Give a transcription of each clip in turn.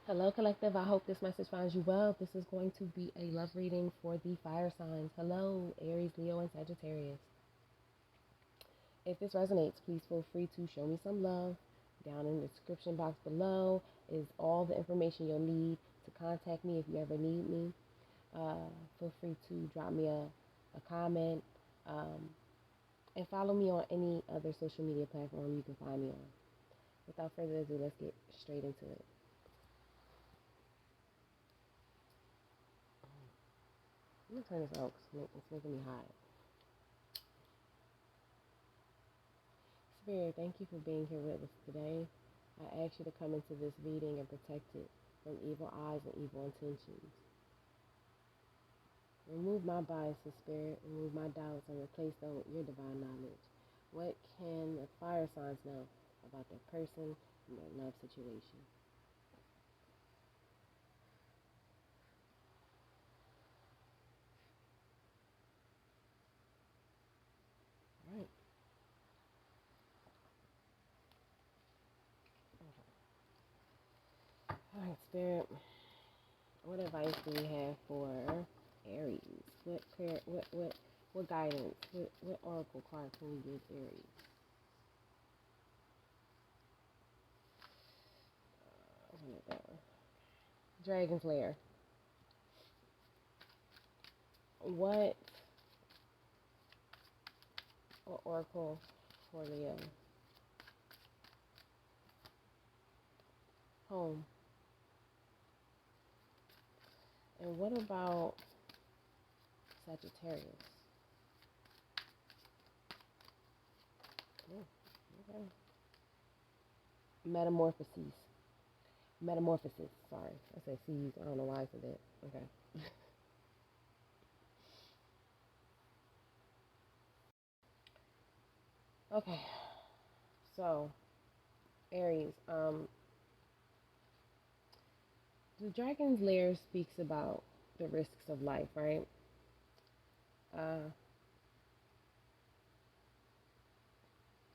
Hello, collective. I hope this message finds you well. This is going to be a love reading for the fire signs. Hello, Aries, Leo, and Sagittarius. If this resonates, please feel free to show me some love. Down in the description box below is all the information you'll need to contact me if you ever need me. Feel free to drop me a comment and follow me on any other social media platform you can find me on. Without further ado, let's get straight into it. I'm gonna turn this out because it's making me hot. Spirit, thank you for being here with us today. I ask you to come into this reading and protect it from evil eyes and evil intentions. Remove my biases, Spirit. Remove my doubts and replace them with your divine knowledge. What can the fire signs know about their person and their love situation? All right. All right, Spirit. What advice do we have for Aries? What guidance? What oracle card can we give Aries? Dragon's Lair. What oracle for Leo? Home. And what about Sagittarius? Oh, okay. Metamorphoses. Metamorphosis. Sorry, I said C's. I don't know why I said that. Okay. Okay. So, Aries. The Dragon's Lair speaks about the risks of life, right? Uh,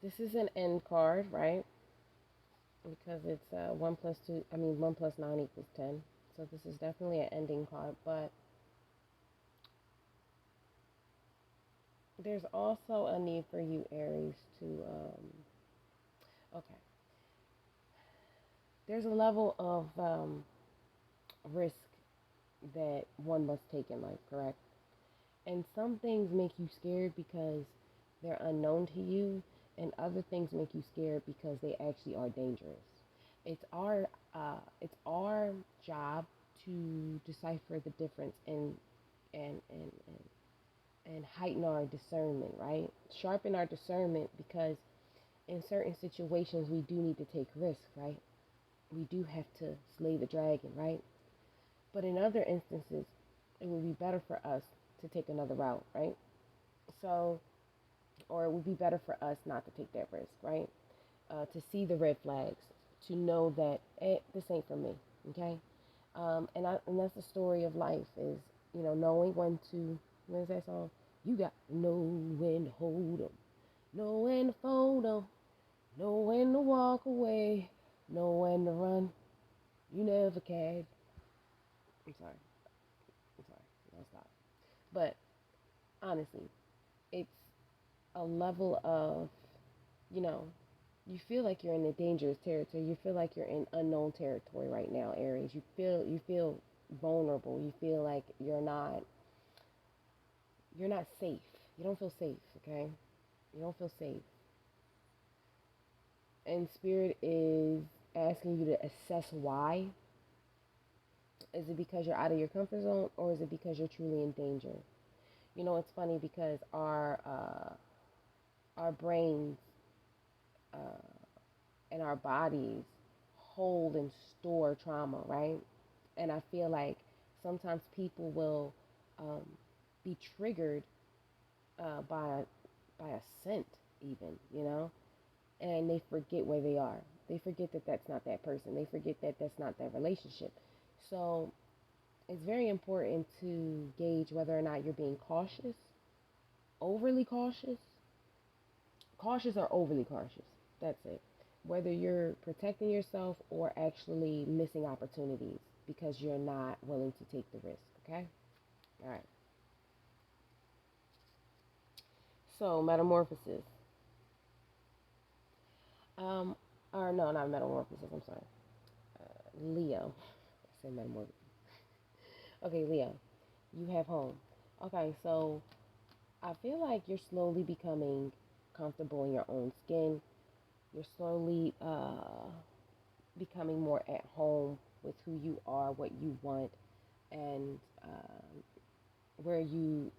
this is an end card, right? Because it's 1 plus 2. I mean, 1 plus 9 equals 10. So this is definitely an ending card, but there's also a need for you, Aries, to okay. There's a level of risk that one must take in life, correct? And some things make you scared because they're unknown to you, and other things make you scared because they actually are dangerous. It's our job to decipher the difference and and and and heighten our discernment, right? Sharpen our discernment because in certain situations we do need to take risks, right? We do have to slay the dragon, right? But in other instances, it would be better for us to take another route, right? So, or it would be better for us not to take that risk, right? To see the red flags, to know that this ain't for me, okay? And that's the story of life is knowing when to. What is that song? You got to know when to hold 'em, know when to fold 'em, know when to walk away, know when to run. You never can. I'm sorry. I'm sorry. I'll stop. But honestly, it's a level of, you know, you feel like you're in a dangerous territory. You feel like you're in unknown territory right now, Aries. You feel vulnerable. You feel like you're not safe. You don't feel safe, okay? You don't feel safe. And Spirit is asking you to assess why. Is it because you're out of your comfort zone, or is it because you're truly in danger? It's funny because our brains uh, and our bodies hold and store trauma, right? And I feel like sometimes people will um, be triggered by a scent, even, and they forget where they are. They forget that that's not that person. They forget that that's not that relationship. So it's very important to gauge whether or not you're being cautious, overly cautious, cautious or overly cautious. That's it. whether you're protecting yourself or actually missing opportunities because you're not willing to take the risk, okay? All right. So, metamorphosis. Um, or no, not metamorphosis, I'm sorry. Leo. I said metamorphosis. Okay, Leo. You have home. Okay, so I feel like you're slowly becoming comfortable in your own skin. You're slowly becoming more at home with who you are, what you want, and where you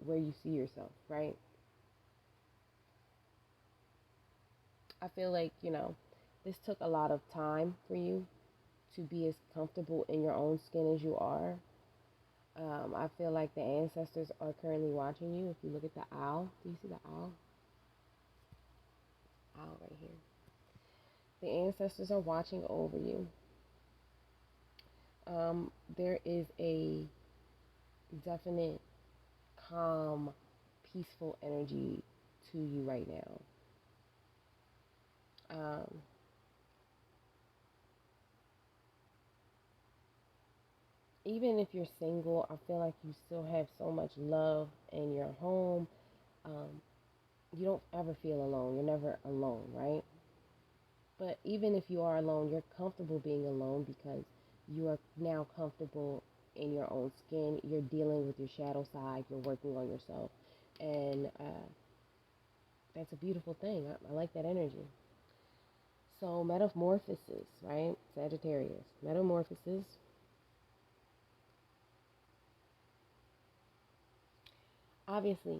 see yourself, right? I feel like, this took a lot of time for you to be as comfortable in your own skin as you are. I feel like the ancestors are currently watching you. If you look at the owl, do you see the owl? Owl right here. The ancestors are watching over you. There is a definite calm, peaceful energy to you right now. Um, Even if you're single, I feel like you still have so much love in your home. Um, you don't ever feel alone. You're never alone, right? But even if you are alone, you're comfortable being alone because you are now comfortable in your own skin. You're dealing with your shadow side. You're working on yourself. And that's a beautiful thing. I like that energy. So, metamorphosis, right? Sagittarius. Metamorphosis. Obviously,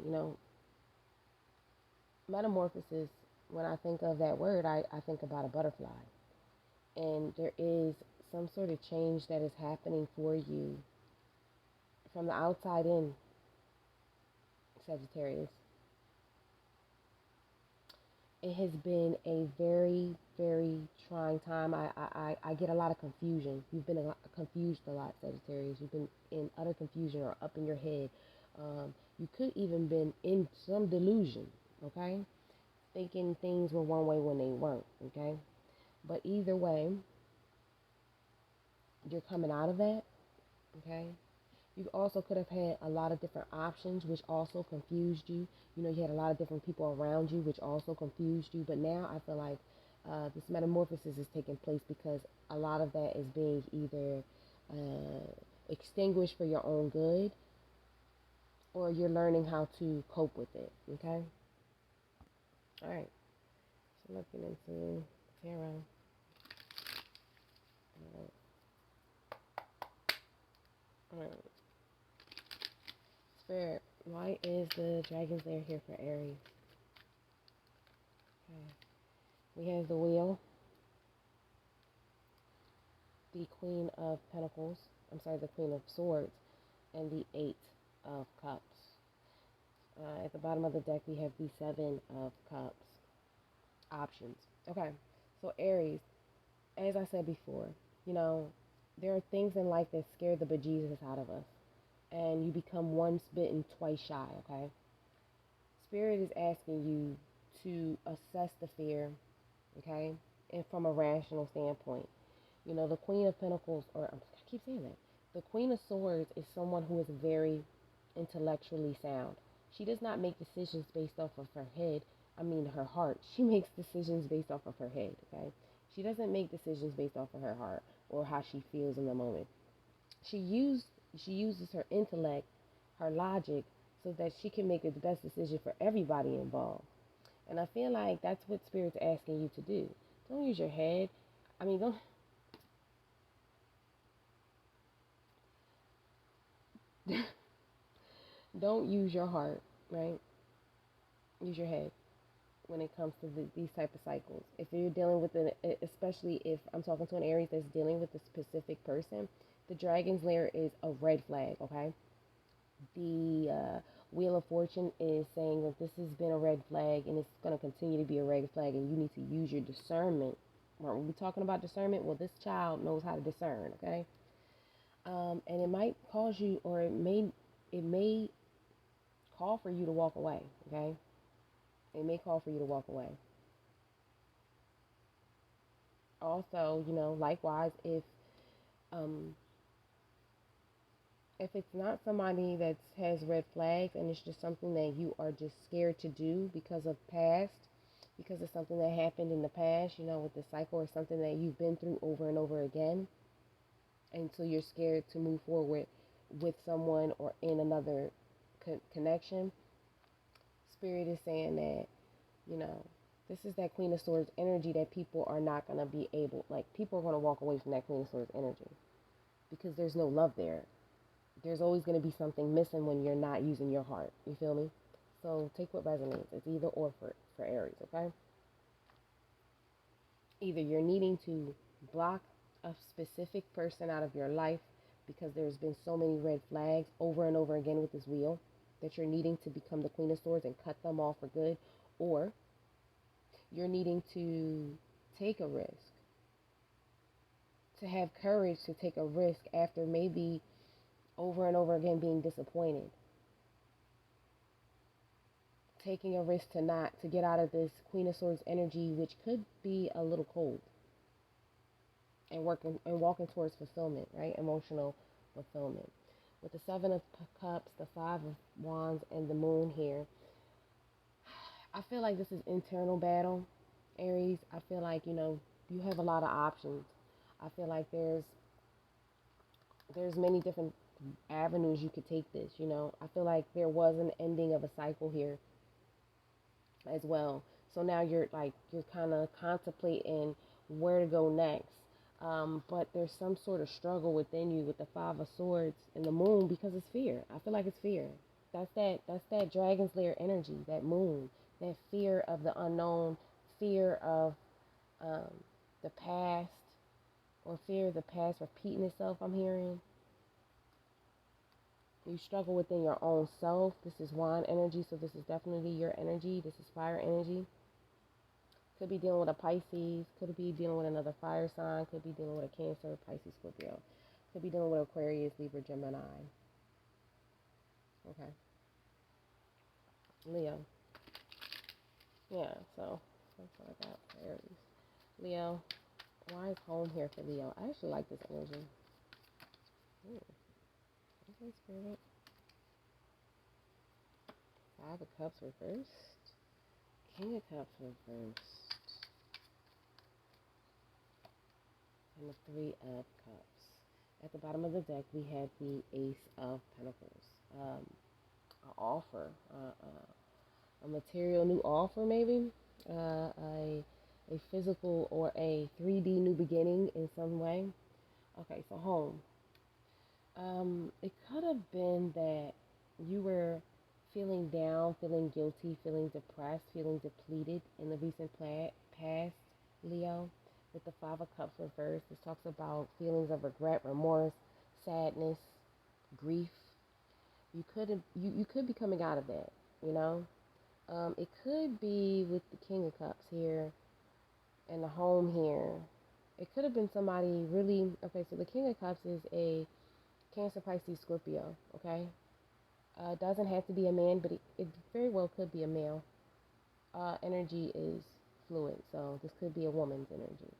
metamorphosis, when I think of that word, I think about a butterfly. And there is some sort of change that is happening for you from the outside in, Sagittarius. It has been a very, very trying time. I get a lot of confusion. You've been confused a lot, Sagittarius. You've been in utter confusion or up in your head. You could even been in some delusion, okay? Thinking things were one way when they weren't, okay? But either way, you're coming out of that, okay? You also could have had a lot of different options, which also confused you. You had a lot of different people around you, which also confused you. But now I feel like this metamorphosis is taking place because a lot of that is being either extinguished for your own good, or you're learning how to cope with it. Okay. All right. So looking into tarot. All right. All right. Spirit, why is the Dragon's Lair here for Aries? Okay. We have the Wheel, the Queen of Pentacles, the Queen of Swords, and the Eight of Cups. At the bottom of the deck, we have the Seven of Cups. Options. Okay, so Aries, as I said before, there are things in life that scare the bejesus out of us, and you become once bitten, twice shy, okay? Spirit is asking you to assess the fear, okay, and from a rational standpoint. The Queen of Pentacles, or I keep saying that, the Queen of Swords is someone who is very intellectually sound. She does not make decisions based off of her head. Her heart. She makes decisions based off of her head, okay? She doesn't make decisions based off of her heart or how she feels in the moment. She uses her intellect, her logic, so that she can make the best decision for everybody involved. And I feel like that's what Spirit's asking you to do. Don't use your head. Don't don't use your heart, right? Use your head when it comes to these type of cycles. If you're dealing with especially if I'm talking to an Aries that's dealing with a specific person, the Dragon's Lair is a red flag, okay? The Wheel of Fortune is saying that this has been a red flag and it's going to continue to be a red flag, and you need to use your discernment. When we're talking about discernment, well, this child knows how to discern, okay? And it might cause you, or it may call for you to walk away, okay? It may call for you to walk away. Also, likewise, um if it's not somebody that has red flags and it's just something that you are just scared to do because of something that happened in the past, with the cycle, or something that you've been through over and over again, and so you're scared to move forward with someone or in another connection. Spirit is saying that, you know, this is that Queen of Swords energy that people are not going to be able, like, people are going to walk away from that Queen of Swords energy because there's no love there. There's always going to be something missing when you're not using your heart. You feel me? So take what resonates. It's either or for Aries, okay? Either you're needing to block a specific person out of your life because there's been so many red flags over and over again with this wheel that you're needing to become the Queen of Swords and cut them off for good, or you're needing to take a risk, to have courage to take a risk after maybe over and over again being disappointed. Taking a risk to get out of this Queen of Swords energy, which could be a little cold, and walking towards fulfillment, right? Emotional fulfillment. With the Seven of Cups, the Five of Wands, and the Moon here, I feel like this is internal battle, Aries. I feel like, you have a lot of options. I feel like there's many different avenues you could take this, I feel like there was an ending of a cycle here as well. So now you're kind of contemplating where to go next. But there's some sort of struggle within you with the Five of Swords and the Moon because it's fear. I feel like it's fear. That's that Dragon Slayer energy, that Moon, that fear of the unknown, fear of um, the past, or fear of the past repeating itself. I'm hearing you struggle within your own self. This is wine energy, so this is definitely your energy. This is fire energy. Could be dealing with a Pisces. Could be dealing with another fire sign. Could be dealing with a Cancer, Pisces, Scorpio. Could be dealing with Aquarius, Libra, Gemini. Okay. Leo. Yeah, so that's what I got for Aries. Leo. Why is home here for Leo? I actually like this energy. Ooh. Okay, Spirit. Five of Cups reversed. King of Cups reversed. And the Three of Cups. At the bottom of the deck, we have the Ace of Pentacles. An offer, a material new offer, maybe, a physical or a 3D new beginning in some way. Okay, so home. It could have been that you were feeling down, feeling guilty, feeling depressed, feeling depleted in the recent past, Leo. With the Five of Cups reversed, this talks about feelings of regret, remorse, sadness, grief. You could be coming out of that, you know. It could be with the King of Cups here and the home here. It could have been somebody really okay. So the King of Cups is a Cancer, Pisces, Scorpio. Okay, doesn't have to be a man, but it very well could be a male. Energy is fluid, so this could be a woman's energy.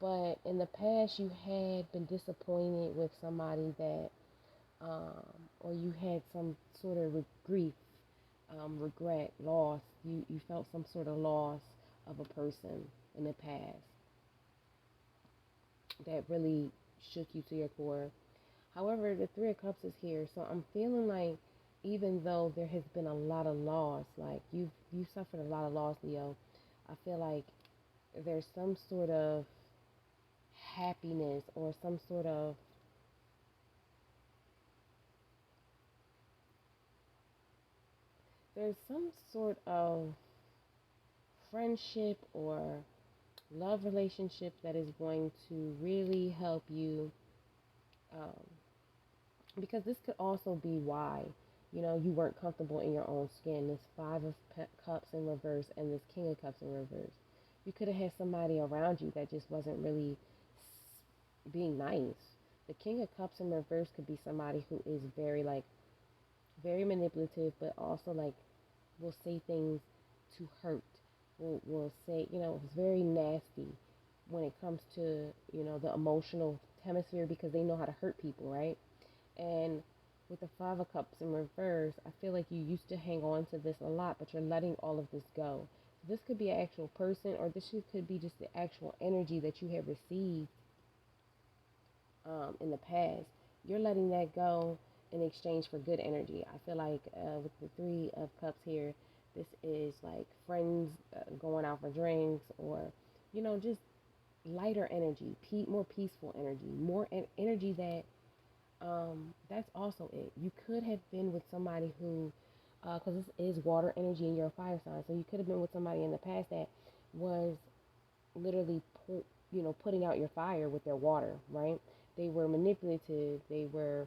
But in the past, you had been disappointed with somebody that, or you had some sort of grief, regret, loss. You felt some sort of loss of a person in the past that really shook you to your core. However, the Three of Cups is here, so I'm feeling like even though there has been a lot of loss, like you suffered a lot of loss, Leo, I feel like there's some sort of happiness or some sort of there's some sort of friendship or love relationship that is going to really help you, um, because this could also be why you weren't comfortable in your own skin. This Five of Cups in reverse and this King of Cups in reverse, you could have had somebody around you that just wasn't really being nice. The King of Cups in reverse could be somebody who is very manipulative, but also will say things to hurt, will say, it's very nasty, when it comes to, the emotional hemisphere, because they know how to hurt people, right? And with the Five of Cups in reverse, I feel like you used to hang on to this a lot, but you're letting all of this go. So this could be an actual person, or this could be just the actual energy that you have received in the past. You're letting that go in exchange for good energy. I feel like with the Three of Cups here, this is like friends going out for drinks, or just lighter energy, more peaceful energy, more energy that that's also it. You could have been with somebody who, because this is water energy and you're a fire sign, so you could have been with somebody in the past that was literally, putting out your fire with their water, right? They were manipulative. They were,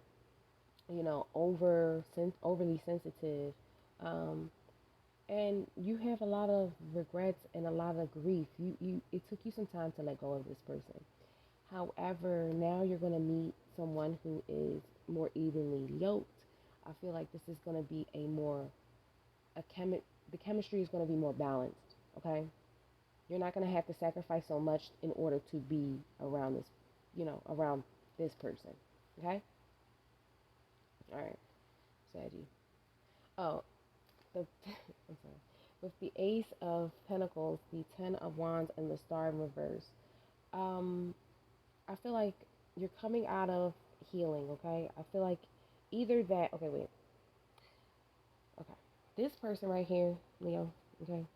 overly sensitive, um, and you have a lot of regrets and a lot of grief. It took you some time to let go of this person. However, now you're going to meet someone who is more evenly yoked. I feel like this is going to be the chemistry is going to be more balanced, okay? You're not going to have to sacrifice so much in order to be around around this person, okay? All right, Saggy. Oh, I'm sorry. With the Ace of Pentacles, the Ten of Wands, and the Star in reverse, um, I feel like you're coming out of healing, okay? I feel like either that, okay, wait, okay. This person right here, Leo, okay?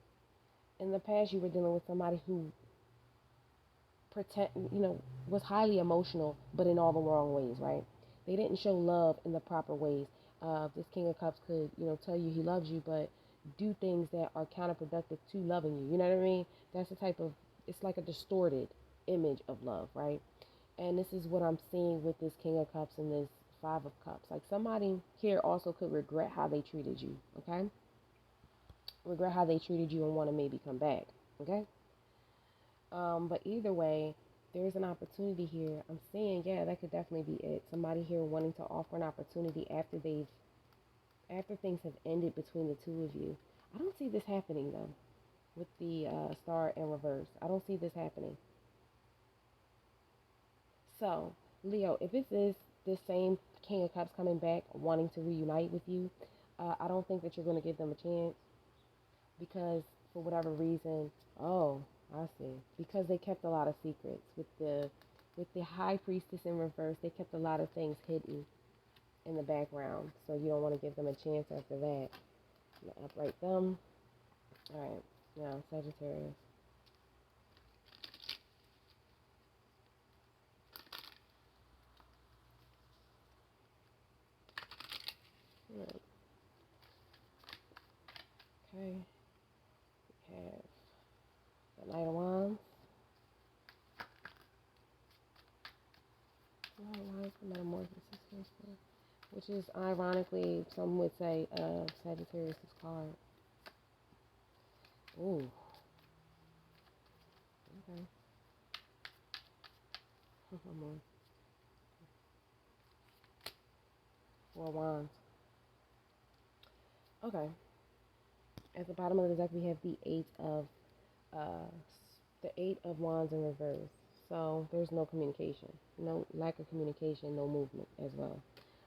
In the past, you were dealing with somebody who was highly emotional, but in all the wrong ways, right? They didn't show love in the proper ways. This King of Cups could, tell you he loves you, but do things that are counterproductive to loving you. You know what I mean? That's the type of, it's like a distorted image of love, right? And this is what I'm seeing with this King of Cups and this Five of Cups. Like somebody here also could regret how they treated you, okay? Regret how they treated you and want to maybe come back, okay? But either way, there's an opportunity here. I'm saying, yeah, that could definitely be it. Somebody here wanting to offer an opportunity after things have ended between the two of you. I don't see this happening though, with the Star in reverse. I don't see this happening. So, Leo, if it is this same King of Cups coming back wanting to reunite with you, I don't think that you're going to give them a chance, because for whatever reason, oh, I see. Because they kept a lot of secrets with the High Priestess in reverse. They kept a lot of things hidden in the background, so you don't want to give them a chance after that. Upright them. All right, now Sagittarius. All right. Okay. We have the Knight of Wands. Why is the Metamorphosis here for? Which is ironically, some would say, Sagittarius' card. Ooh. Okay. One more. Four Wands. Okay. At the bottom of the deck, we have uh, the Eight of Wands in reverse. So there's no communication, no lack of communication, no movement as well.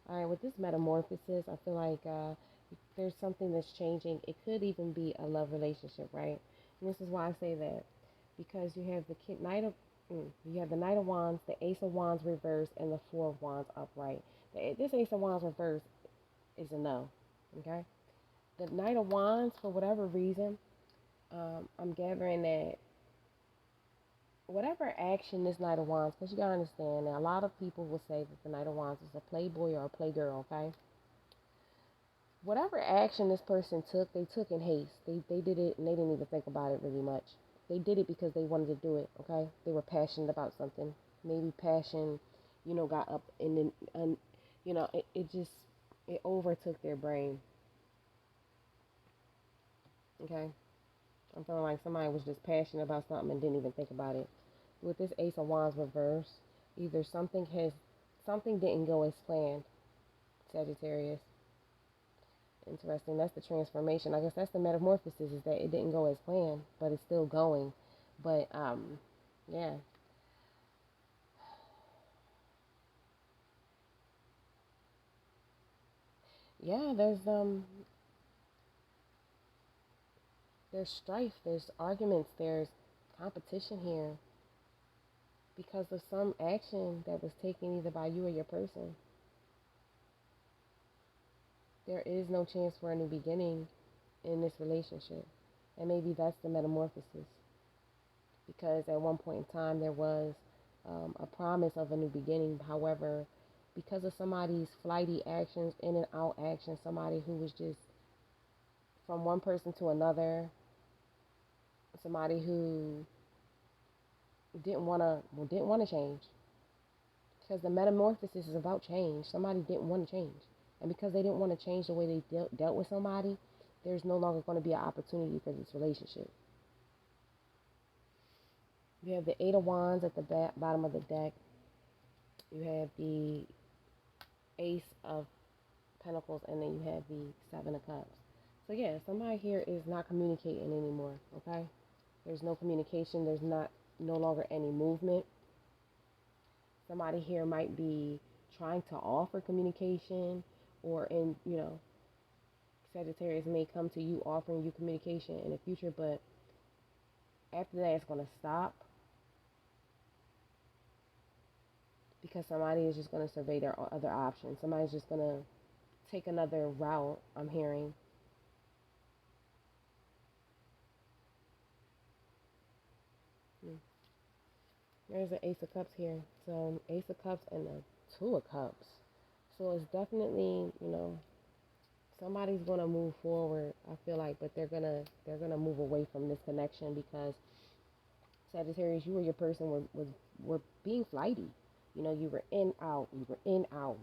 All right, with this Metamorphosis, I feel like there's something that's changing. It could even be a love relationship, right? And this is why I say that, because you have the Knight of Wands, the Ace of Wands reverse, and the Four of Wands upright. This Ace of Wands reverse is a no. Okay, the Knight of Wands, for whatever reason, I'm gathering that whatever action this Knight of Wands, because you gotta understand that a lot of people will say that the Knight of Wands is a playboy or a playgirl, okay? Whatever action this person took, they took in haste. They did it and they didn't even think about it really much. They did it because they wanted to do it, okay? They were passionate about something. Maybe passion, got up and then, it overtook their brain, okay? I'm feeling like somebody was just passionate about something and didn't even think about it. With this Ace of Wands reverse, either something didn't go as planned, Sagittarius. Interesting. That's the transformation. I guess that's the metamorphosis, is that it didn't go as planned, but it's still going. But yeah. Yeah, there's strife, there's arguments, there's competition here because of some action that was taken either by you or your person. There is no chance for a new beginning in this relationship. And maybe that's the metamorphosis. Because at one point in time there was a promise of a new beginning. However, because of somebody's flighty actions, in and out actions, somebody who was just from one person to another, somebody who didn't want to change. Because the metamorphosis is about change. Somebody didn't want to change. And because they didn't want to change the way they dealt with somebody, there's no longer going to be an opportunity for this relationship. You have the Eight of Wands at the bottom of the deck. You have the Ace of Pentacles, and then you have the Seven of Cups. So yeah, somebody here is not communicating anymore, okay? There's no communication. There's no longer any movement. Somebody here might be trying to offer communication, or Sagittarius may come to you offering you communication in the future, but after that it's going to stop because somebody is just going to survey their other options. Somebody's just going to take another route, I'm hearing. There's an Ace of Cups here. So Ace of Cups and the Two of Cups. So it's definitely, somebody's gonna move forward, I feel like, but they're gonna move away from this connection because Sagittarius, you or your person were being flighty. You were in, out.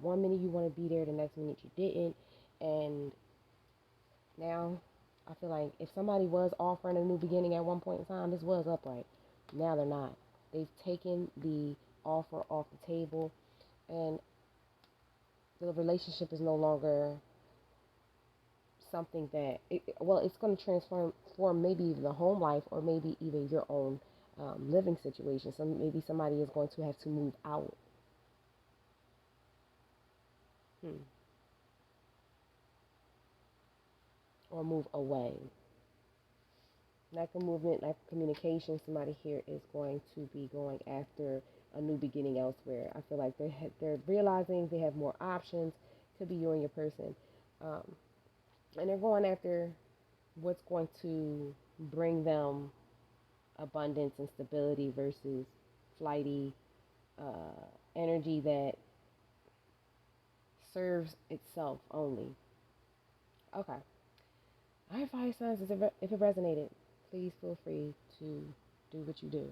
One minute you want to be there, the next minute you didn't. And now I feel like if somebody was offering a new beginning at one point in time, this was upright. Now they're not. They've taken the offer off the table, and the relationship is no longer something that, it's going to transform maybe the home life or maybe even your own living situation. So maybe somebody is going to have to move out. Or move away. Lack of movement, lack of communication. Somebody here is going to be going after a new beginning elsewhere. I feel like they're realizing they have more options. Could be you and your person. And they're going after what's going to bring them abundance and stability versus flighty energy that serves itself only. Okay. All right, fire signs, if it resonated, please feel free to do what you do.